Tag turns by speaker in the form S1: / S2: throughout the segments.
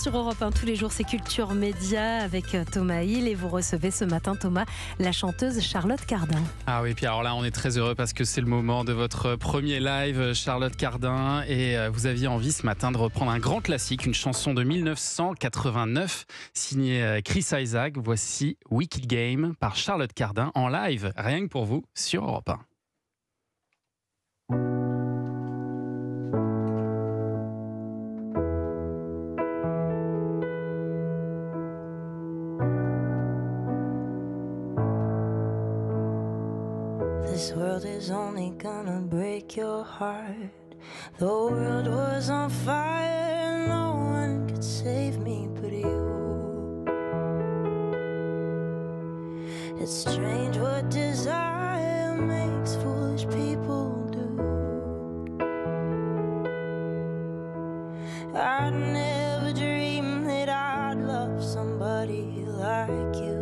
S1: Sur Europe 1, tous les jours, c'est Culture Média avec Thomas Hill et vous recevez ce matin, Thomas, la chanteuse Charlotte Cardin.
S2: Ah oui, puis alors là, on est très heureux parce que c'est le moment de votre premier live, Charlotte Cardin, et vous aviez envie ce matin de reprendre un grand classique, une chanson de 1989, signée Chris Isaak. Voici Wicked Game par Charlotte Cardin en live, rien que pour vous, sur Europe 1.
S3: This world is only gonna break your heart. The world was on fire, no one could save me but you. It's strange what desire makes foolish people do. I'd never dream that I'd love somebody like you.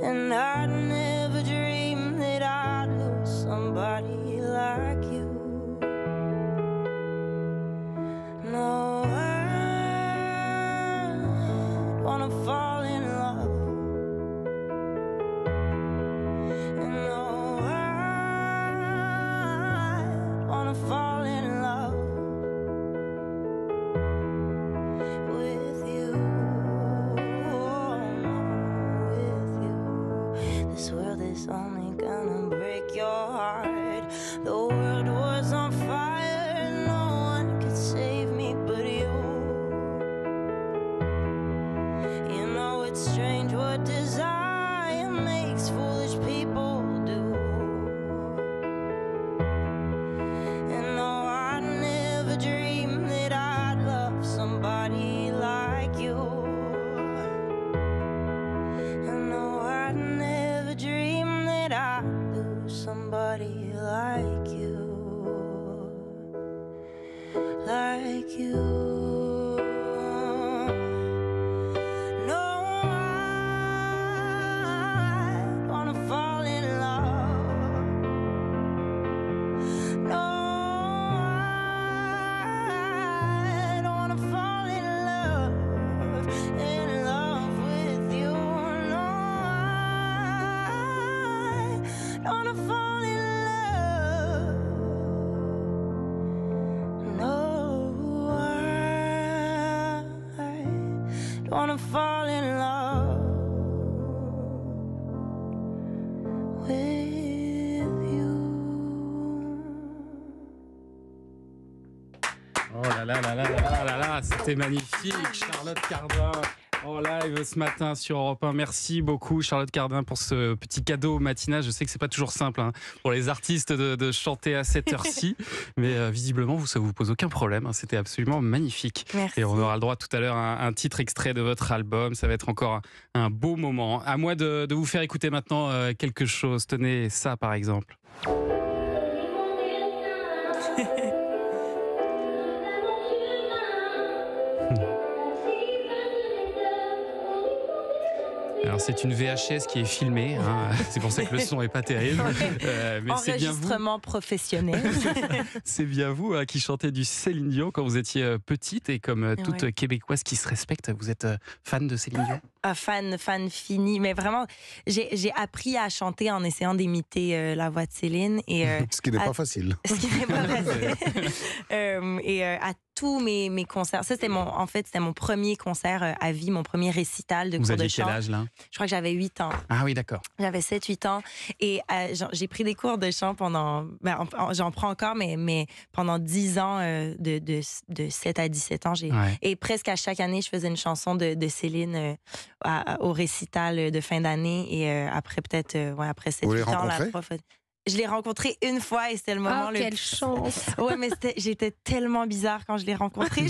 S3: And I'd never dream that I'd lose somebody like you. No, I wanna fall in love. And no, I wanna fall in love with you. This world is only gonna break your heart. The world was on fire, no one could save me but you. You know it's strange what desire makes foolish people do. And no, I'd never dream that I'd love somebody like you. And no, I'd never dream that I'd lose somebody like you, like you. No, I wanna fall in love. No, I wanna fall in love with you. No, I wanna fall in love. No, I wanna fall in love with you.
S2: Oh là là là là là là là, c'était magnifique, Charlotte Cardin en live ce matin sur Europe 1. Merci beaucoup Charlotte Cardin pour ce petit cadeau matinal. Je sais que c'est pas toujours simple pour les artistes de chanter à cette heure-ci, mais visiblement ça vous pose aucun problème. C'était absolument magnifique.
S1: Merci.
S2: Et on aura le droit tout à l'heure à un titre extrait de votre album. Ça va être encore un beau moment. À moi de vous faire écouter maintenant quelque chose. Tenez ça par exemple. Alors c'est une VHS qui est filmée, c'est pour ça que le son est pas terrible. Mais c'est bien vous.
S1: Enregistrement professionnel.
S2: C'est bien vous qui chantez du Céline Dion quand vous étiez petite et comme toute Québécoise qui se respecte, vous êtes fan de Céline Dion?
S1: Fan fini, mais vraiment, j'ai appris à chanter en essayant d'imiter la voix de Céline. Et,
S4: ce qui n'est pas facile.
S1: Ce qui n'est pas facile. À tous mes concerts, ça c'était mon premier concert à vie, mon premier récital de cours de chant.
S2: Vous aviez quel âge là?
S1: Je crois que j'avais 8 ans.
S2: Ah oui, d'accord.
S1: J'avais 7-8 ans et j'ai pris des cours de chant pendant, j'en prends encore, mais pendant 10 ans, de 7 à 17 ans. Et presque à chaque année, je faisais une chanson de Céline au récital de fin d'année. Et après peut-être, après 7-8 ans, la prof... Je l'ai rencontré une fois et c'était le moment
S5: quelle chance.
S1: Ouais, mais j'étais tellement bizarre quand je l'ai rencontré.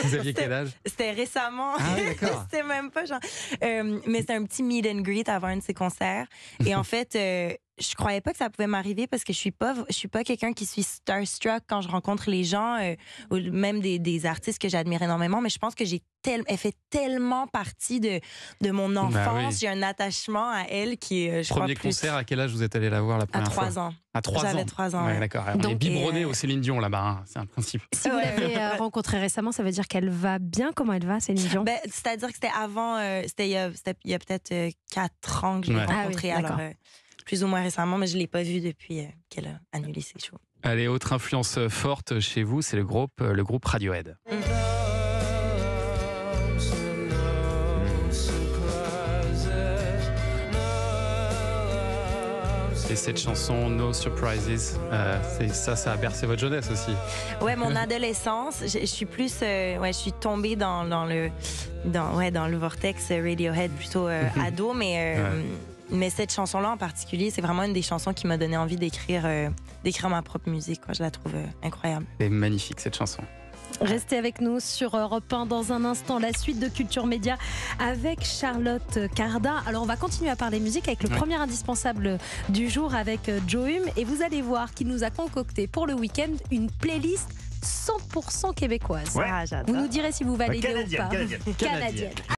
S2: Vous aviez quel âge?
S1: C'était récemment.
S2: Ah oui, d'accord.
S1: C'était même pas genre... mais c'était un petit meet and greet avant un de ses concerts. Et en fait... je croyais pas que ça pouvait m'arriver parce que je suis pas quelqu'un qui suis starstruck quand je rencontre les gens ou même des artistes que j'admire énormément, mais je pense que elle fait tellement partie de mon enfance. J'ai un attachement à elle qui est, je
S2: Premier
S1: crois,
S2: concert, à quel âge vous êtes allé la voir la première fois?
S1: À 3 ans.
S2: À 3 ans.
S1: J'avais 3 ans.
S2: Ouais, d'accord. On est biberonné au Céline Dion là-bas, hein. C'est un principe.
S4: Si vous l'avez rencontrée récemment, ça veut dire qu'elle va bien. Comment elle va, Céline Dion?
S1: C'est-à-dire que c'était avant, il y a peut-être 4 ans que je l'ai rencontrée.
S4: Ah oui,
S1: alors, plus ou moins récemment, mais je ne l'ai pas vue depuis qu'elle a annulé ses shows.
S2: Allez, autre influence forte chez vous, c'est le groupe Radiohead. Et cette chanson No Surprises, ça a bercé votre jeunesse aussi.
S1: Ouais, mon adolescence, je suis plus, je suis tombée dans le vortex Radiohead plutôt ado, mais cette chanson-là en particulier, c'est vraiment une des chansons qui m'a donné envie d'écrire ma propre musique. Je la trouve incroyable.
S2: C'est magnifique cette chanson.
S4: Restez avec nous sur Europe 1 dans un instant, la suite de Culture Média avec Charlotte Cardin. Alors on va continuer à parler musique avec le premier indispensable du jour avec Joe Hume, et vous allez voir qu'il nous a concocté pour le week-end une playlist 100% québécoise.
S5: Ouais.
S4: Vous nous direz si vous validez ou pas.
S5: Canadienne.